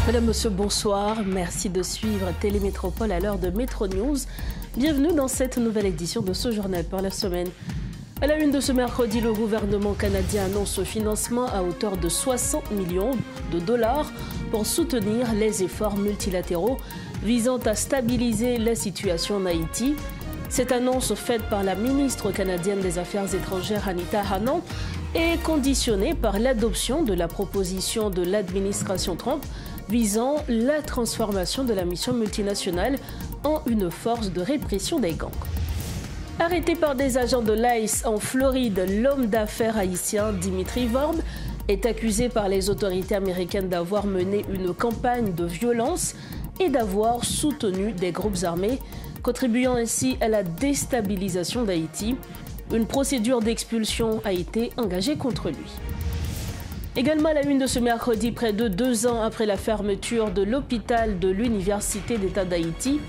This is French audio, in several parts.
Mesdames, Monsieur, bonsoir. Merci de suivre Télémétropole à l'heure de Métro News. Bienvenue dans cette nouvelle édition de ce journal par la semaine. À la une de ce mercredi, le gouvernement canadien annonce ce financement à hauteur de 60 millions de dollars pour soutenir les efforts multilatéraux visant à stabiliser la situation en Haïti. Cette annonce faite par la ministre canadienne des Affaires étrangères Anita Anand est conditionnée par l'adoption de la proposition de l'administration Trump visant la transformation de la mission multinationale en une force de répression des gangs. Arrêté par des agents de l'ICE en Floride, l'homme d'affaires haïtien Dimitri Vorb est accusé par les autorités américaines d'avoir mené une campagne de violence et d'avoir soutenu des groupes armés, contribuant ainsi à la déstabilisation d'Haïti. Une procédure d'expulsion a été engagée contre lui. Également à la une de ce mercredi, près de 2 ans après la fermeture de l'hôpital de l'Université d'État d'Haïti,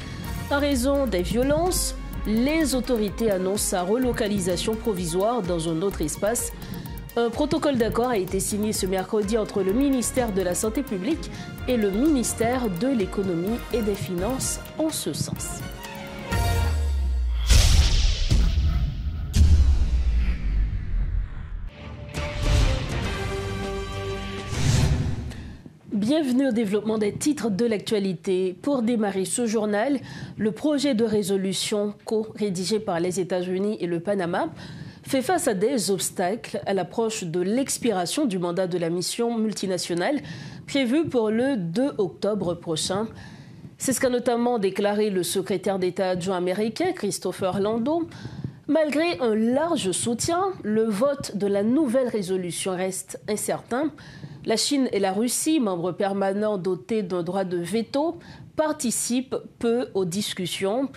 en raison des violences, les autorités annoncent sa relocalisation provisoire dans un autre espace. Un protocole d'accord a été signé ce mercredi entre le ministère de la Santé publique et le ministère de l'Économie et des Finances en ce sens. Bienvenue au développement des titres de l'actualité. Pour démarrer ce journal, le projet de résolution co-rédigé par les États-Unis et le Panama fait face à des obstacles à l'approche de l'expiration du mandat de la mission multinationale prévue pour le 2 octobre prochain. C'est ce qu'a notamment déclaré le secrétaire d'État adjoint américain Christopher Landau. Malgré un large soutien, le vote de la nouvelle résolution reste incertain. La Chine et la Russie, membres permanents dotés d'un droit de veto, participent peu aux discussions.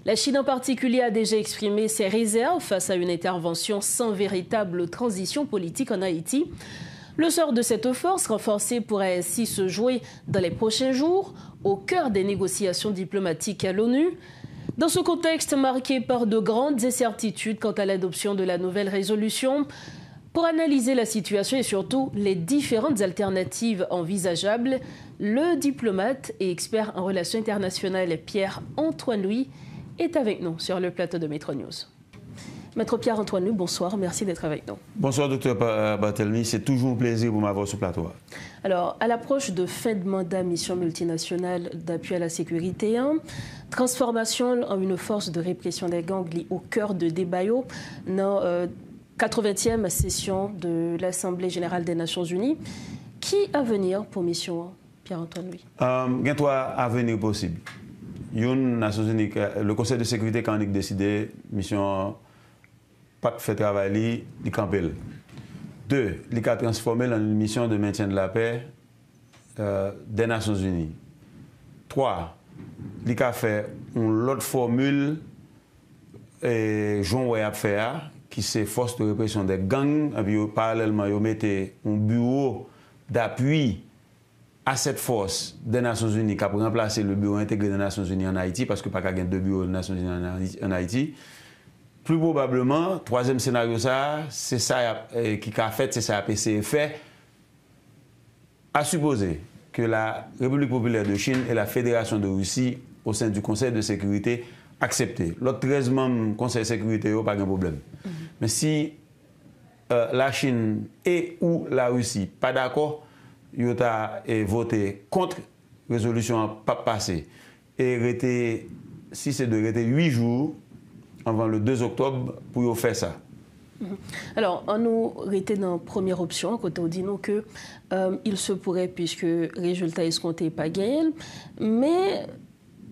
La Chine en particulier a déjà exprimé ses réserves face à une intervention sans véritable transition politique en Haïti. Le sort de cette force renforcée pourrait ainsi se jouer dans les prochains jours, au cœur des négociations diplomatiques à l'ONU. Dans ce contexte marqué par de grandes incertitudes quant à l'adoption de la nouvelle résolution, pour analyser la situation et surtout les différentes alternatives envisageables, le diplomate et expert en relations internationales Pierre-Antoine Louis est avec nous sur le plateau de Métro News. Maître Pierre-Antoine Louis, bonsoir, merci d'être avec nous. Bonsoir, docteur Barthelemy, c'est toujours un plaisir pour m'avoir sur le plateau. Alors, à l'approche de fin de mandat mission multinationale d'appui à la sécurité, transformation en une force de répression des gangs au cœur de débat dans 80e session de l'Assemblée générale des Nations Unies. Qui à venir pour mission Pierre-Antoine Louis? Il y a trois avenirs possibles. Nations Unies, le Conseil de sécurité quand on a décidé mission pas fait travail, il campel. 2, il a transformé en une mission de maintien de la paix des Nations Unies. 3, il a fait une autre formule et Jean a fait qui c'est force de répression des gangs, et puis parallèlement, ils mettent un bureau d'appui à cette force des Nations Unies qui a remplacé le bureau intégré des Nations Unies en Haïti, parce que pas qu'il y a 2 bureaux des Nations Unies en Haïti. Plus probablement, troisième scénario, c'est ça qui a fait, c'est ça qui fait, à supposer que la République populaire de Chine et la Fédération de Russie, au sein du Conseil de sécurité, accepté. L'autre 13 membres du Conseil de sécurité, il n'y a pas de problème. Mais si la Chine et ou la Russie pas d'accord, ils ont voté contre la résolution pas passée. Et si c'est de rester 8 jours avant le 2 octobre pour faire ça. Alors, on nous était dans la première option, quand on dit nous que il se pourrait, puisque le résultat escompté n'est pas gagné, mais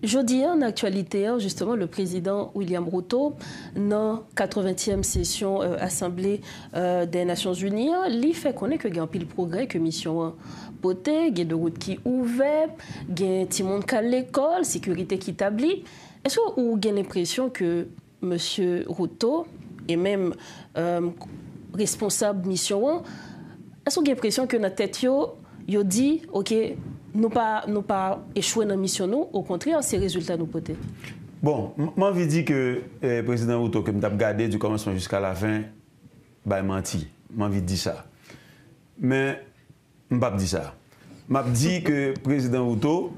jeudi, en actualité, justement, le président William Ruto, dans la 80e session Assemblée des Nations Unies, il fait connaître qu'il y a un pile progrès, que mission beauté, il y a de routes qui ouvertes, il y a un petit monde qui à l'école, sécurité qui établie. Est-ce que vous avez l'impression que M. Ruto et même responsable mission, est-ce que vous avez l'impression que notre tête, il dit, OK, nous pas échoué dans la mission, nous, au contraire, ces résultats nous potent. Bon, moi, je dis que le président Ruto, que je regardé du commencement jusqu'à la fin, il menti. Moi, je dis ça. Mais je ne peux pas dire ça. m'a dit que le président Outo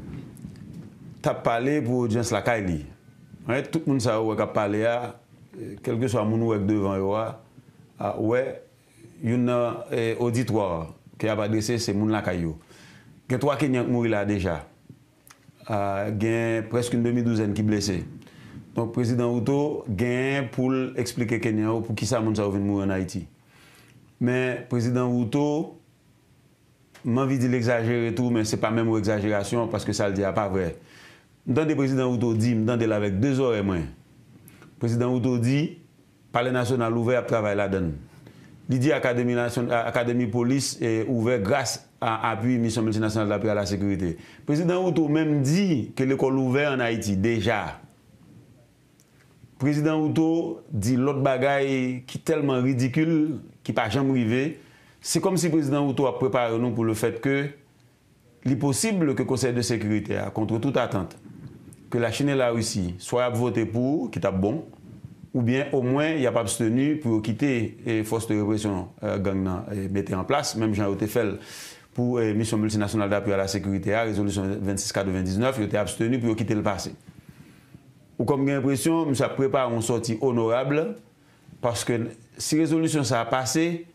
t'a parlé pour audience la Kaili. Tout le monde sait où il a parlé, quel que soit mon ou devant, ouais, il y a un auditoire qui a adressé c'est mon la Kayo. Il y a 3 Kenyans qui sont morts là déjà. Il y a presque une demi-douzaine qui sont blessés. Donc, le président Outo a pour expliquer Kenyans pour qui ça moun sa vient mourir en Haïti. Mais le président Outo, j'ai envie de l'exagérer tout, mais ce n'est pas même une exagération parce que ça le dit pas vrai. Dans le président Outo dit, je avec 2 oreilles moins. Le président Outo dit, Palais national ouvert à travailler là-dedans. Il dit Académie police est ouvert grâce à l'appui mission multinationale d'appui à la sécurité. Le président Outo même dit que l'école ouverte en Haïti déjà. Le président Outo dit l'autre bagaille qui est tellement ridicule, qui n'a pas jamais arrivé. C'est comme si le président Outo a préparé nous pour le fait que il est possible que le Conseil de sécurité, contre toute attente, que la Chine et la Russie soient votés pour, qui est bon, ou bien au moins il n'y a pas abstenu pour quitter les forces de répression gang et mettre en place, même Jean Otefel pour mission multinationale d'appui à la sécurité, résolution 26/99, il était abstenu pour quitter le passé. Ou comme j'ai l'impression, ça prépare une sortie honorable, parce que si la résolution ça a passé,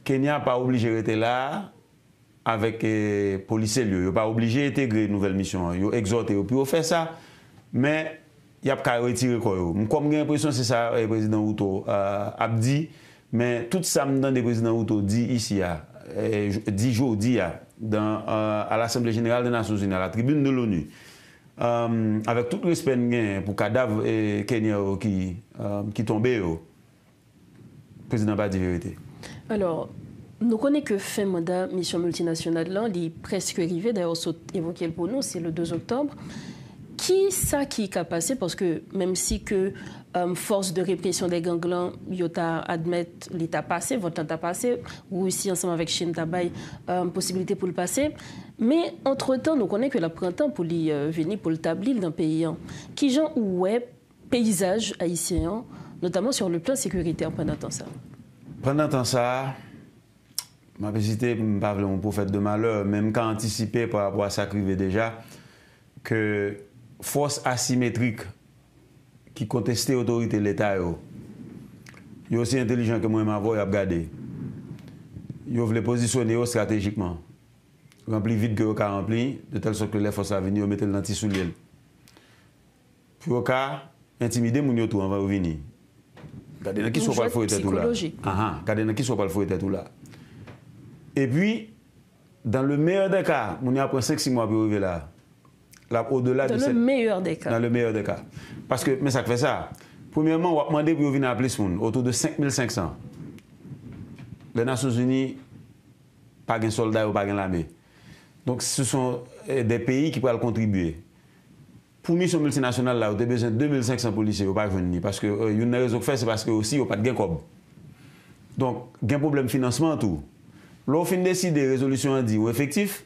Kenya n'a pas obligé de rester là avec les policiers. Il n'a pas obligé d'intégrer une nouvelle mission. Il a exhorté pour faire ça, mais il n'y a pas qu'à retirer quoi. Comme j'ai l'impression que c'est ça le président Outo a dit, mais tout ça dans le président Outo dit ici, dit jeudi à l'Assemblée générale des Nations Unies, à la tribune de l'ONU, avec tout le respect pour le cadavre Kenya qui tombait, le président n'a pas dit la vérité. Alors, nous connaissons que fin mandat mission multinationale là, il est presque arrivé, d'ailleurs, évoqué pour nous, c'est le 2 octobre. Qui ça qui a passé? Parce que même si que force de répression des gangs, Yota admet l'état passé, votre temps passé, ou ici ensemble avec Chine Tabay, possibilité pour le passer. Mais entre-temps, nous connaissons que le printemps pour venir pour le tablir dans le pays. Qui genre ouais paysage haïtien, notamment sur le plan sécuritaire pendant temps ça? Pendant temps ça, ma visité pas vraiment prophète de malheur, même quand anticipé par rapport à ça qui arrivait déjà, que force asymétrique qui contestait l'autorité de l'État, ils sont aussi intelligents que moi, ils ont regardé. Ils veulent positionner stratégiquement. Remplir vite que vous avez rempli, de telle sorte que les forces à venir, ils mettent le lentille sous l'île. Puis vous avez intimidé les gens tout avant de venir. Regardez qui sont pas le faux tout là. Regardez qui sont pas le faux tout là. Et puis, dans le meilleur des cas, on a après 5-6 mois pour arriver là. Au-delà dans le meilleur des cas. Dans le meilleur des cas. Parce que, mais ça fait ça. Premièrement, on a demandé pour venir à plus de monde, autour de 5500. Les Nations Unies, pas de soldats ou pas de l'armée. Donc, ce sont des pays qui peuvent contribuer. Pour mission multinationale, là, vous avez besoin de 2500 policiers, vous ne pouvez pas venir. Parce que une raison que fait, c'est parce que aussi, vous n'avez pas de gain. Donc, il y a un problème de financement, tout. Lorsqu'on décide de résolution dit ou effectif,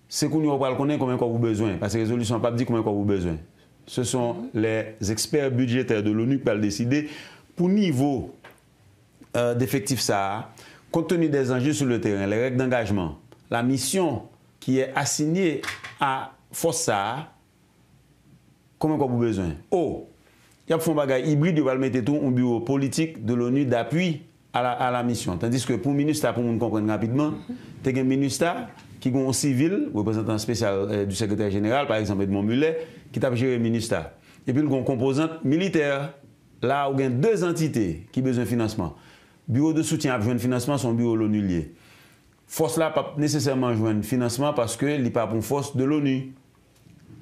c'est qu'on va connaître combien vous avez besoin. Parce que la résolution n'a pas dit combien vous avez besoin. Ce sont les experts budgétaires de l'ONU qui peuvent décider pour niveau d'effectif ça, compte tenu des enjeux sur le terrain, les règles d'engagement, la mission qui est assignée à force ça, combien vous avez besoin. Oh, il y a un bagage hybride, il va le mettre tout un bureau politique de l'ONU d'appui à la mission. Tandis que pour le ministère, pour nous comprendre rapidement, il y a un ministère qui est un civil, représentant spécial du secrétaire général, par exemple Edmond Mulet, qui a géré le ministère. Et puis il y a une composante militaire, là où il y a 2 entités qui ont besoin de financement. Bureau de soutien a besoin de financement, son bureau l'ONU lié. Force là pas nécessairement besoin de financement parce que il n'est pas pour force de l'ONU.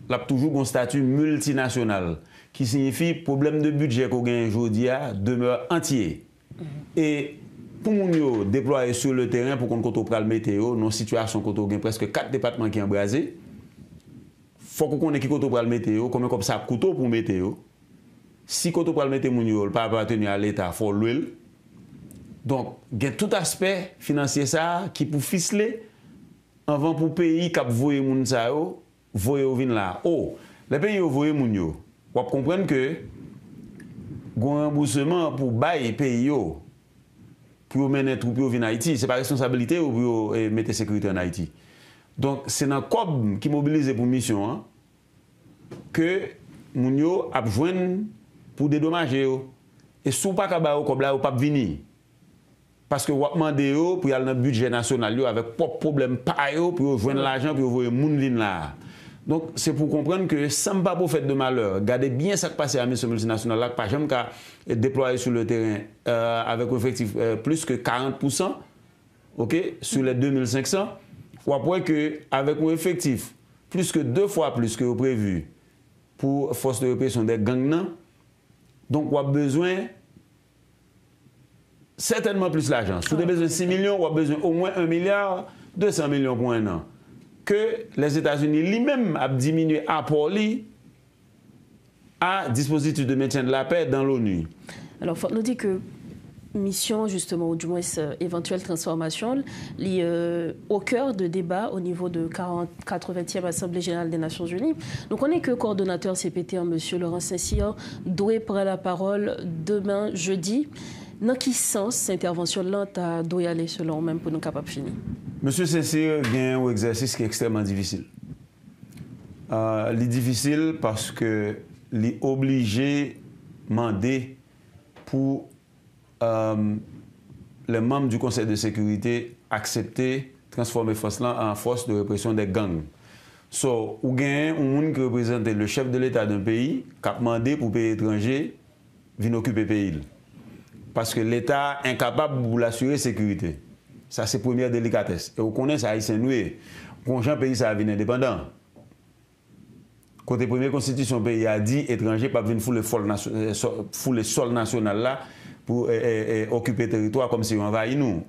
Il a toujours un statut multinational, qui signifie que le problème de budget qu'on gagne aujourd'hui demeure entier. Et pour nous déployer sur le terrain pour qu'on contrôle le météo, dans une situation où on a presque 4 départements qui sont embrasés, il faut qu'on ait qui contrôle le météo, comme ça coûte pour le météo. Si on contrôle le météo, il ne peut pas appartenir à l'État, il faut l'huile. Donc, il y a tout aspect financier ça qui peut ficeler avant pour le pays qui a voyé les gens, voyé là. Oh, les pays qui ont voyé les gens, vous comprenez que un remboursement pour bailler pays pour mener troupe en Haïti, c'est pas responsabilité ou pour mettre sécurité en Haïti. Donc, c'est dans le COB qui mobilise pour mission hein, que Mounio a besoin pour dédommager. Et si vous n'avez pas de COB là, vous ne pouvez pas venir. Parce que vous demandez pour aller dans le budget national avec pas de problème pour joindre l'argent pour vous les là. Donc, c'est pour comprendre que sans pas pour faire de malheur, gardez bien ce qui passe à la mission multinationale là, par exemple, déployé sur le terrain avec un effectif plus que 40%, okay, sur les 2500, ou après qu'avec un effectif plus que 2 fois plus que prévu pour force de répression des gangs, donc on a besoin certainement plus l'argent. Si vous avez besoin de 6 millions, on a besoin au moins 1 milliard, 200 millions pour un an. Que les États-Unis lui-même a diminué apport à dispositif de maintien de la paix dans l'ONU. Alors, il faut nous dire que mission, justement, ou du moins éventuelle transformation, au cœur de débat au niveau de 80e Assemblée générale des Nations Unies. Donc, on est que coordonnateur CPT, M. Laurent Saint-Cyr, doit prendre la parole demain, jeudi. Dans quel sens cette intervention-là doit y aller, selon même, pour nous capables de finir? Monsieur Saint-Cyr a un exercice qui est extrêmement difficile. Il est difficile parce qu'il est obligé de demander pour les membres du Conseil de sécurité accepter transformer force en force de répression des gangs. So, ou gagne un monde qui représente le chef de l'État d'un pays qui a demandé pour pays étranger venir occuper le pays. Parce que l'État est incapable de l'assurer sécurité. Ça, c'est la première délicatesse. Et on connaît ça, Haïtien noué. Quand un pays ça devient indépendant. Quand la première constitution pays a dit étranger pas venir fouler le sol national là pour occuper le territoire comme si on envahit nous.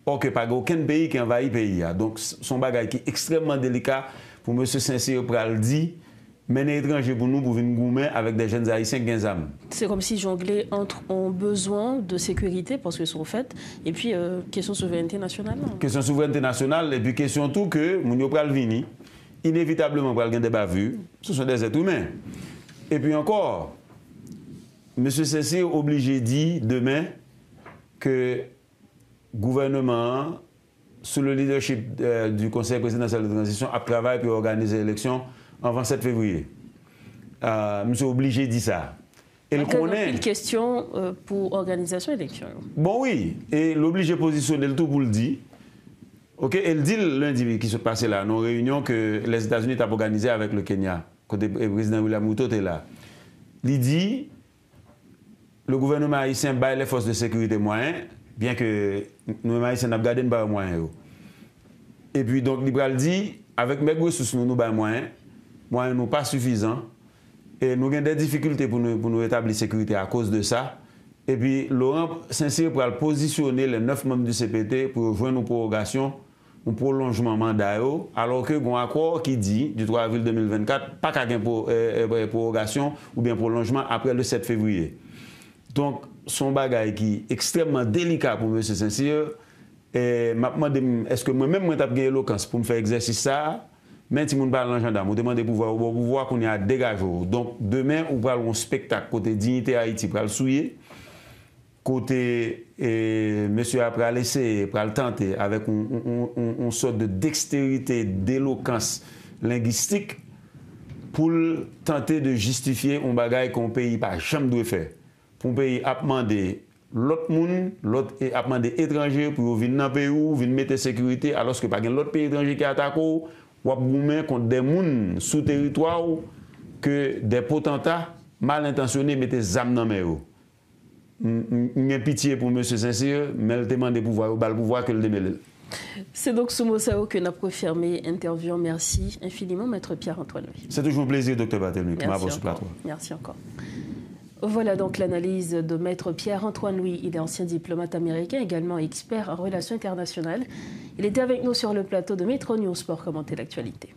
Or que pas aucun pays qui envahit le pays. Donc, son bagage qui est extrêmement délicat pour M. Saint-Cyr Pral dit. Mener étranger pour nous pour venir goumer avec des jeunes haïtiens qui ont des armes. C'est comme si jongler entre ont besoin de sécurité parce que sont faites et puis question souveraineté nationale. Non? Question souveraineté nationale et puis question tout que nous pral vini inévitablement pral gen des bavures, ce sont des êtres humains. Et puis encore M. Saint-Cyr obligé dit demain que le gouvernement sous le leadership du Conseil présidentiel de transition a travaillé pour organiser l'élection avant 7 février. Monsieur obligé dit ça. Et une question pour organisation élection. Bon oui, et l'obligé positionner le tout pour le dire. Ok, et le dit lundi qui se passait là, dans une réunion que les États-Unis ont organisée avec le Kenya, quand le président William Ruto était là. Il dit le gouvernement haïtien baille les forces de sécurité moyens, bien que nous haïtiens n'avons gardé pas moyens. Et puis donc il dit avec mes ressources nous baille moyens. Moyens nous pas suffisants et nous avons des difficultés pour nous établir sécurité à cause de ça. Et puis Laurent Saint-Cyr pour positionner les 9 membres du CPT pour joindre une prorogation, un prolongement mandat, alors que un accord qui dit du 3 avril 2024 pas qu'à une prorogation ou bien prolongement après le 7 février. Donc son bagage qui est extrêmement délicat pour M. Saint-Cyr. Et est-ce que moi-même je vais l'éloquence pour me faire exercice ça? Mais si on parle de gendarme, on demande des pouvoirs qu'on y a dégagé. Donc demain, on va avoir un spectacle côté Dignité Haïti pour le souiller, côté monsieur après laisser, pour le tenter avec une sorte de dextérité, d'éloquence linguistique pour tenter de justifier un bagage qu'on pays pas jamais doit faire. Pour un pays a demandé l'autre monde, l'autre a demandé étranger pour venir dans le pays ou venir mettre sécurité alors que pas l'autre pays étranger qui attaque ou goumer contre des gens sous territoire que des potentats mal intentionnés mettent des âmes dans les mains. J'ai pitié pour M. Saint-Cyr, mais il demande le pouvoir que le démêle. C'est donc sous Mossao que nous avons confirmé l'interview. Merci infiniment, Maître Pierre-Antoine Louis. C'est toujours un plaisir, Dr. Barthélemy, pour m'avoir sur le plateau. Merci encore. Voilà donc l'analyse de Maître Pierre-Antoine Louis. Il est ancien diplomate américain, également expert en relations internationales. Il était avec nous sur le plateau de Metro News pour commenter l'actualité.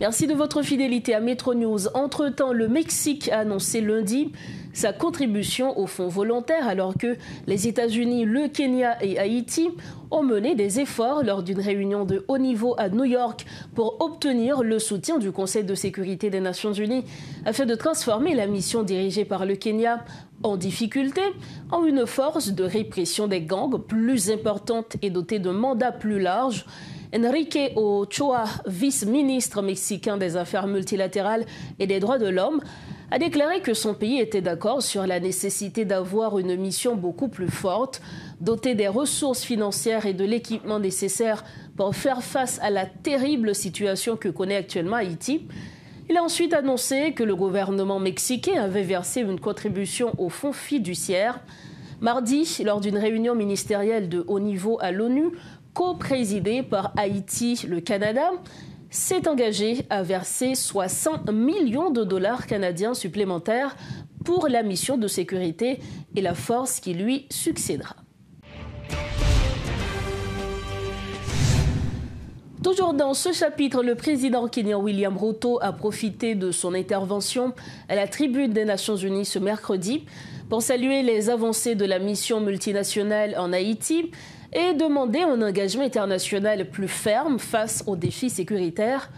Merci de votre fidélité à Metro News. Entre-temps, le Mexique a annoncé lundi sa contribution au fonds volontaire alors que les États-Unis, le Kenya et Haïti ont mené des efforts lors d'une réunion de haut niveau à New York pour obtenir le soutien du Conseil de sécurité des Nations Unies afin de transformer la mission dirigée par le Kenya en difficulté en une force de répression des gangs plus importante et dotée d'un mandat plus large. Enrique Ochoa, vice-ministre mexicain des Affaires multilatérales et des droits de l'homme, a déclaré que son pays était d'accord sur la nécessité d'avoir une mission beaucoup plus forte, dotée des ressources financières et de l'équipement nécessaire pour faire face à la terrible situation que connaît actuellement Haïti. Il a ensuite annoncé que le gouvernement mexicain avait versé une contribution au fonds fiduciaire. Mardi, lors d'une réunion ministérielle de haut niveau à l'ONU, co-présidée par Haïti, le Canada, s'est engagé à verser 60 millions de dollars canadiens supplémentaires pour la mission de sécurité et la force qui lui succédera. Toujours dans ce chapitre, le président kenyan William Ruto a profité de son intervention à la tribune des Nations Unies ce mercredi pour saluer les avancées de la mission multinationale en Haïti et demander un engagement international plus ferme face aux défis sécuritaires.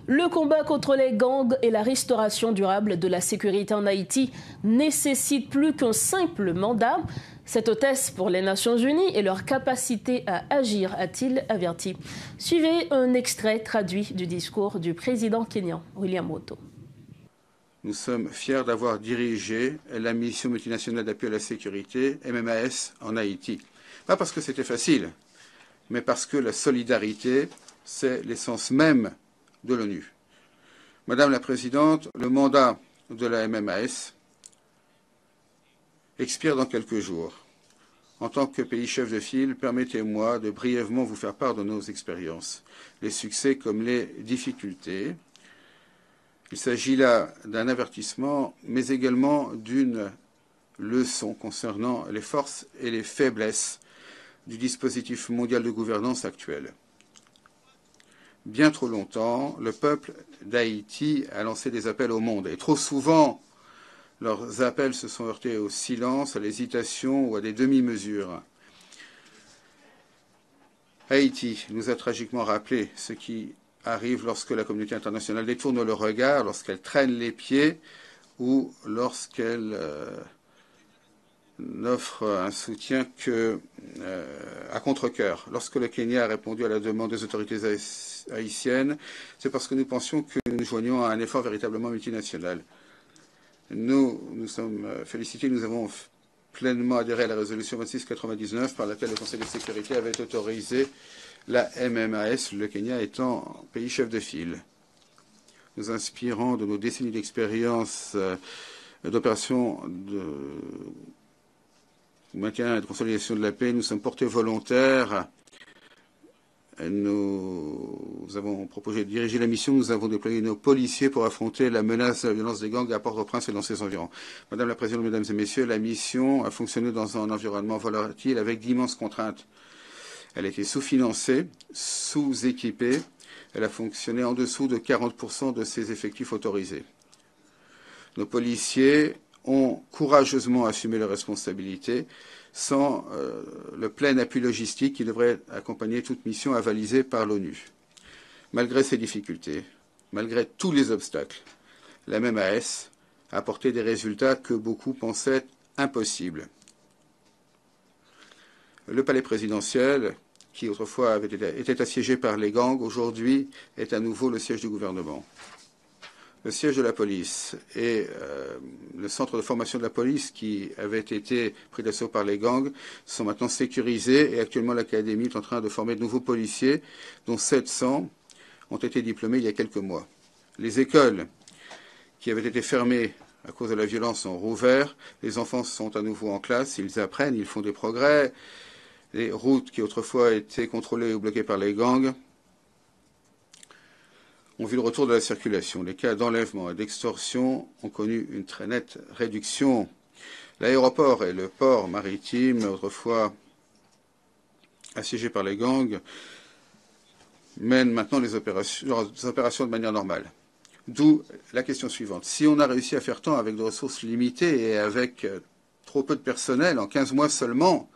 Le combat contre les gangs et la restauration durable de la sécurité en Haïti nécessitent plus qu'un simple mandat. Cette hôtesse pour les Nations Unies et leur capacité à agir, a-t-il averti. Suivez un extrait traduit du discours du président kenyan, William Ruto. Nous sommes fiers d'avoir dirigé la mission multinationale d'appui à la sécurité, MMAS, en Haïti. Pas parce que c'était facile, mais parce que la solidarité, c'est l'essence même de l'ONU. Madame la Présidente, le mandat de la MMAS expire dans quelques jours. En tant que pays chef de file, permettez-moi de brièvement vous faire part de nos expériences, les succès comme les difficultés. Il s'agit là d'un avertissement, mais également d'une leçon concernant les forces et les faiblesses du dispositif mondial de gouvernance actuel. Bien trop longtemps, le peuple d'Haïti a lancé des appels au monde, et trop souvent, leurs appels se sont heurtés au silence, à l'hésitation ou à des demi-mesures. Haïti nous a tragiquement rappelé ce qui arrive lorsque la communauté internationale détourne le regard, lorsqu'elle traîne les pieds ou lorsqu'elle n'offre un soutien à contre-cœur. Lorsque le Kenya a répondu à la demande des autorités haïtiennes, c'est parce que nous pensions que nous joignions à un effort véritablement multinational. Nous sommes félicités, nous avons pleinement adhéré à la résolution 2699 par laquelle le Conseil de sécurité avait autorisé la MMAS, le Kenya étant pays chef de file. Nous inspirons de nos décennies d'expérience d'opérations de maintien et de consolidation de la paix, nous sommes portés volontaires. Nous avons proposé de diriger la mission. Nous avons déployé nos policiers pour affronter la menace de la violence des gangs à Port-au-Prince et dans ses environs. Madame la Présidente, Mesdames et Messieurs, la mission a fonctionné dans un environnement volatile avec d'immenses contraintes. Elle a été sous-financée, sous-équipée. Elle a fonctionné en dessous de 40% de ses effectifs autorisés. Nos policiers ont courageusement assumé leurs responsabilités sans le plein appui logistique qui devrait accompagner toute mission avalisée par l'ONU. Malgré ces difficultés, malgré tous les obstacles, la MMAS a apporté des résultats que beaucoup pensaient impossibles. Le palais présidentiel, qui autrefois était assiégé par les gangs, aujourd'hui est à nouveau le siège du gouvernement. Le siège de la police et le centre de formation de la police qui avait été pris d'assaut par les gangs sont maintenant sécurisés et actuellement l'académie est en train de former de nouveaux policiers dont 700 ont été diplômés il y a quelques mois. Les écoles qui avaient été fermées à cause de la violence sont rouvertes, les enfants sont à nouveau en classe, ils apprennent, ils font des progrès. Les routes qui autrefois étaient contrôlées ou bloquées par les gangs ont vu le retour de la circulation. Les cas d'enlèvement et d'extorsion ont connu une très nette réduction. L'aéroport et le port maritime, autrefois assiégés par les gangs, mènent maintenant leurs opérations de manière normale. D'où la question suivante. Si on a réussi à faire tant avec des ressources limitées et avec trop peu de personnel, en 15 mois seulement,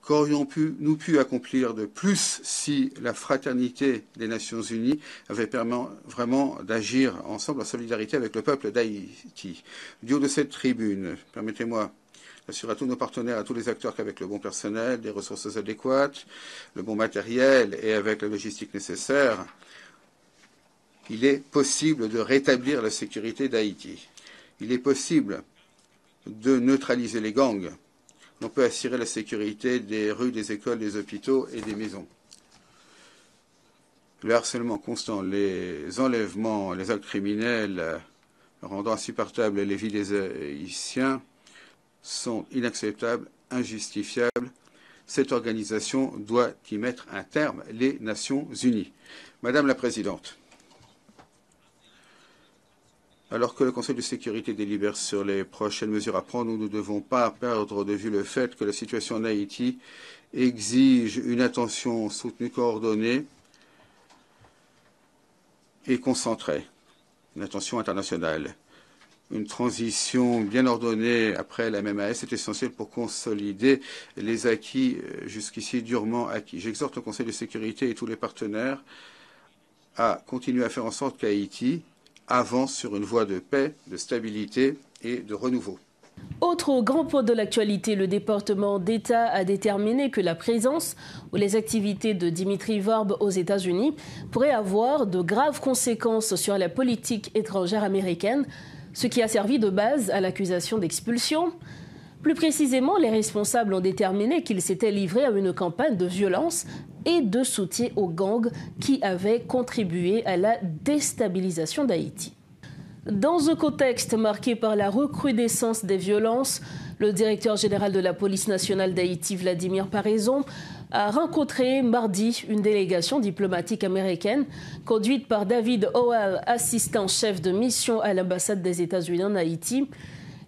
qu'aurions-nous pu accomplir de plus si la fraternité des Nations Unies avait permis vraiment d'agir ensemble en solidarité avec le peuple d'Haïti? Du haut de cette tribune, permettez-moi d'assurer à tous nos partenaires, à tous les acteurs qu'avec le bon personnel, des ressources adéquates, le bon matériel et avec la logistique nécessaire, il est possible de rétablir la sécurité d'Haïti. Il est possible de neutraliser les gangs. On peut assurer la sécurité des rues, des écoles, des hôpitaux et des maisons. Le harcèlement constant, les enlèvements, les actes criminels rendant insupportables les vies des Haïtiens sont inacceptables, injustifiables. Cette organisation doit y mettre un terme, les Nations Unies. Madame la Présidente, alors que le Conseil de sécurité délibère sur les prochaines mesures à prendre, nous ne devons pas perdre de vue le fait que la situation en Haïti exige une attention soutenue, coordonnée et concentrée, une attention internationale. Une transition bien ordonnée après la MMAS est essentielle pour consolider les acquis jusqu'ici durement acquis. J'exhorte le Conseil de sécurité et tous les partenaires à continuer à faire en sorte qu'Haïti avance sur une voie de paix, de stabilité et de renouveau. Autre grand point de l'actualité, le département d'État a déterminé que la présence ou les activités de Dimitri Vorbe aux États-Unis pourraient avoir de graves conséquences sur la politique étrangère américaine, ce qui a servi de base à l'accusation d'expulsion. Plus précisément, les responsables ont déterminé qu'il s'était livré à une campagne de violence et de soutien aux gangs qui avaient contribué à la déstabilisation d'Haïti. Dans un contexte marqué par la recrudescence des violences, le directeur général de la police nationale d'Haïti, Vladimir Paraison, a rencontré mardi une délégation diplomatique américaine conduite par David Howell, assistant-chef de mission à l'ambassade des États-Unis en Haïti.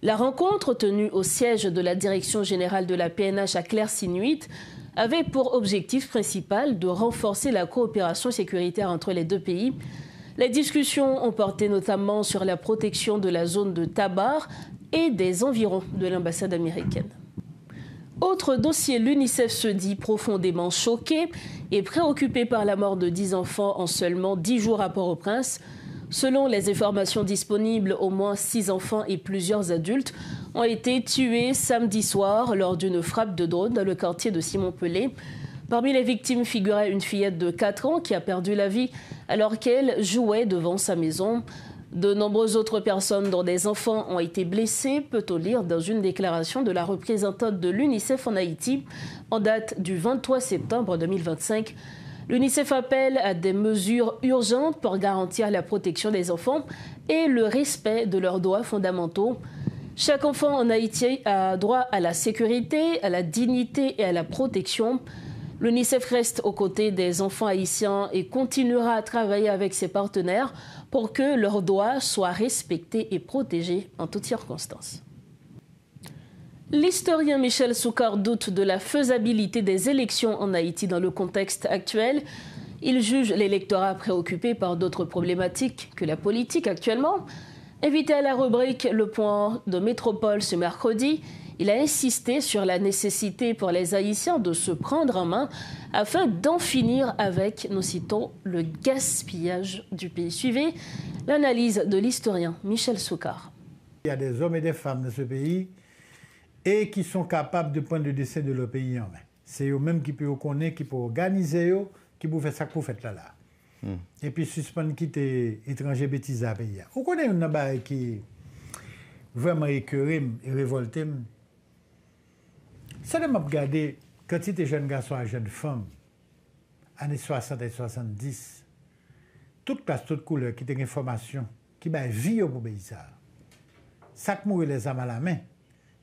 La rencontre, tenue au siège de la direction générale de la PNH à Claire-Sinuit, avait pour objectif principal de renforcer la coopération sécuritaire entre les deux pays. Les discussions ont porté notamment sur la protection de la zone de Tabar et des environs de l'ambassade américaine. Autre dossier, l'UNICEF se dit profondément choqué et préoccupé par la mort de 10 enfants en seulement 10 jours à Port-au-Prince. Selon les informations disponibles, au moins 6 enfants et plusieurs adultes ont été tués samedi soir lors d'une frappe de drone dans le quartier de Simon-Pelé. Parmi les victimes figurait une fillette de 4 ans qui a perdu la vie alors qu'elle jouait devant sa maison. De nombreuses autres personnes, dont des enfants, ont été blessées, peut-on lire dans une déclaration de la représentante de l'UNICEF en Haïti en date du 23 septembre 2025. L'UNICEF appelle à des mesures urgentes pour garantir la protection des enfants et le respect de leurs droits fondamentaux. Chaque enfant en Haïti a droit à la sécurité, à la dignité et à la protection. L'UNICEF reste aux côtés des enfants haïtiens et continuera à travailler avec ses partenaires pour que leurs droits soient respectés et protégés en toutes circonstances. L'historien Michel Soukar doute de la faisabilité des élections en Haïti dans le contexte actuel. Il juge l'électorat préoccupé par d'autres problématiques que la politique actuellement. Invité à la rubrique Le Point de Métropole ce mercredi, il a insisté sur la nécessité pour les Haïtiens de se prendre en main afin d'en finir avec, nous citons, le gaspillage du pays. Suivez l'analyse de l'historien Michel Soukar. Il y a des hommes et des femmes dans ce pays et qui sont capables de prendre le destin de leur pays en main. C'est eux-mêmes qui peuvent connaître, qui peuvent organiser, qui peuvent faire ça que vous faites là. Et puis suspendre quitter étranger bêtises à pays. Vous connaissez une chose qui est vraiment écœuré et révolté. Ça m'a regardé quand tu étais jeune garçon et jeune femme, années 60 et 70, toute classe, toute couleur qui a une information, qui a vie pour pays ça. Ça qui mourit les âmes à la main.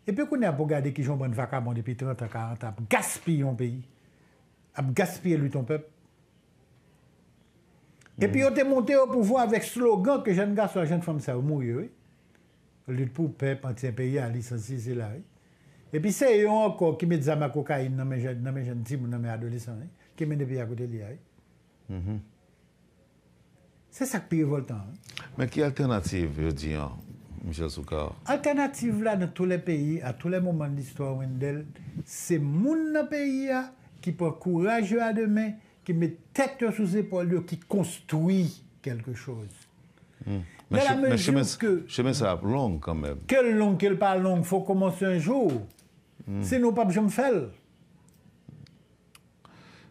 Et puis, qu'on a regardé qui ont bonne vacabond depuis 30 ans, 40 ans, gaspiller un pays, gaspiller lui ton peuple. Et puis, on est monté au pouvoir avec slogan que jeune garçon et jeune femme, ça mourir. Lutte pour peuple, anti-pays, à licencier, c'est là. Et puis, c'est eux encore qui mettent de la cocaïne dans mes jeunes petits, dans mes adolescents, qui mettent des pays à côté de lui. C'est ça qui est révoltant. Mais quelle alternative, je dis, Michel Soukar? Alternative là, dans tous les pays, à tous les moments de l'histoire, c'est mon pays qui prend courage à demain, qui met tête sous ses épaules, qui construit quelque chose. Mais chemin ça long quand même. Quel long, quel pas long, il faut commencer un jour. Sinon, pas besoin de faire.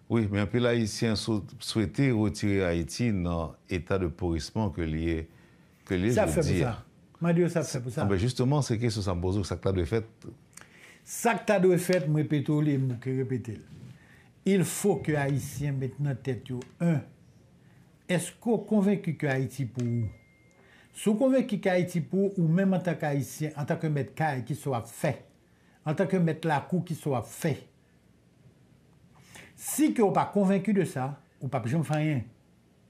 Oui, mais un peu l'Haïtien souhaitait retirer Haïti dans l'état de pourrissement que lié. Ça fait pour ça. Dieu, ça fait pour ça. Ben justement, c'est que ça me pose ça que tu as de fait. Ça que tu as de fait, je répète. Il faut que les Haïtiens mettent dans tête un. Est-ce qu'on est convaincu que Haïti pour vous? Si vous êtes convaincu qu'Haïti pour ou même en tant qu'Haïtien, en tant que maître caille qui soit fait, en tant que maître la cour qui soit fait, si vous n'êtes pas convaincu de ça, vous ne pouvez jamais faire rien.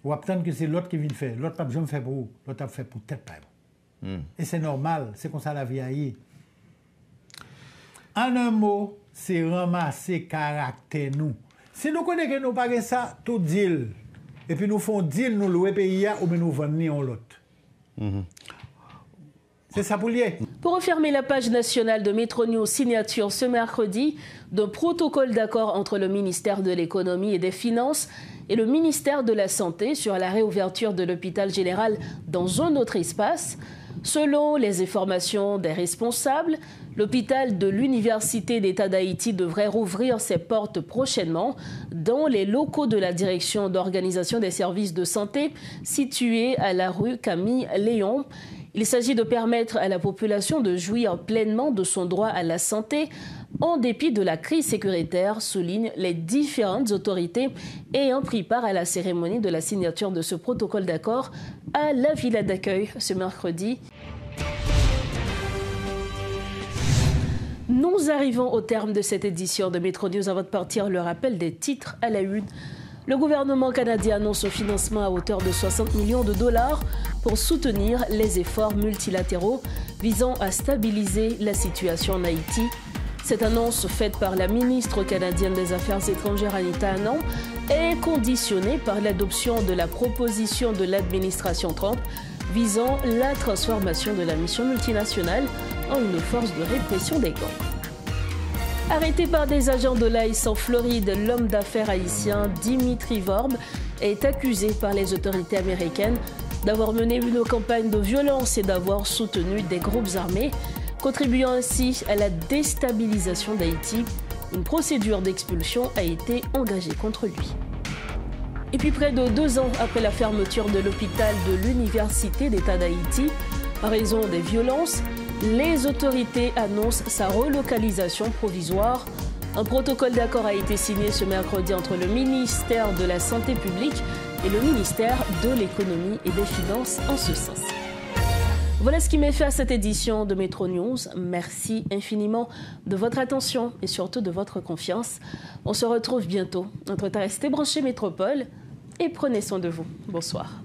Vous attendez que c'est l'autre qui vient faire. L'autre ne peut jamais faire pour vous. L'autre a fait pour tête pas. Et c'est normal, c'est comme ça la vie aille. En un mot, c'est ramasser caractère nous. Si nous connaissons que nous pas ça, tout deal. Et puis nous faisons deal, nous louer pays ou bien nous vendons l'autre. C'est ça pour lier. Pour refermer la page nationale de Métro News, signature ce mercredi d'un protocole d'accord entre le ministère de l'Économie et des Finances et le ministère de la Santé sur la réouverture de l'hôpital général dans un autre espace. Selon les informations des responsables, l'hôpital de l'Université d'État d'Haïti devrait rouvrir ses portes prochainement dans les locaux de la Direction d'organisation des services de santé situés à la rue Camille Léon. Il s'agit de permettre à la population de jouir pleinement de son droit à la santé en dépit de la crise sécuritaire, soulignent les différentes autorités ayant pris part à la cérémonie de la signature de ce protocole d'accord à la villa d'accueil ce mercredi. Nous arrivons au terme de cette édition de Métro News. Avant de partir, le rappel des titres à la une. Le gouvernement canadien annonce un financement à hauteur de 60 millions de dollars pour soutenir les efforts multilatéraux visant à stabiliser la situation en Haïti. Cette annonce faite par la ministre canadienne des Affaires étrangères Anita Anand est conditionnée par l'adoption de la proposition de l'administration Trump visant la transformation de la mission multinationale en une force de répression des gangs. Arrêté par des agents de l'ICE en Floride, l'homme d'affaires haïtien Dimitri Vorb est accusé par les autorités américaines d'avoir mené une campagne de violence et d'avoir soutenu des groupes armés, contribuant ainsi à la déstabilisation d'Haïti. Une procédure d'expulsion a été engagée contre lui. Et puis près de 2 ans après la fermeture de l'hôpital de l'Université d'État d'Haïti, en raison des violences, les autorités annoncent sa relocalisation provisoire. Un protocole d'accord a été signé ce mercredi entre le ministère de la Santé publique et le ministère de l'Économie et des Finances en ce sens. Voilà ce qui met fin à cette édition de Métro News. Merci infiniment de votre attention et surtout de votre confiance. On se retrouve bientôt. Entre-temps, restez branchés Métropole et prenez soin de vous. Bonsoir.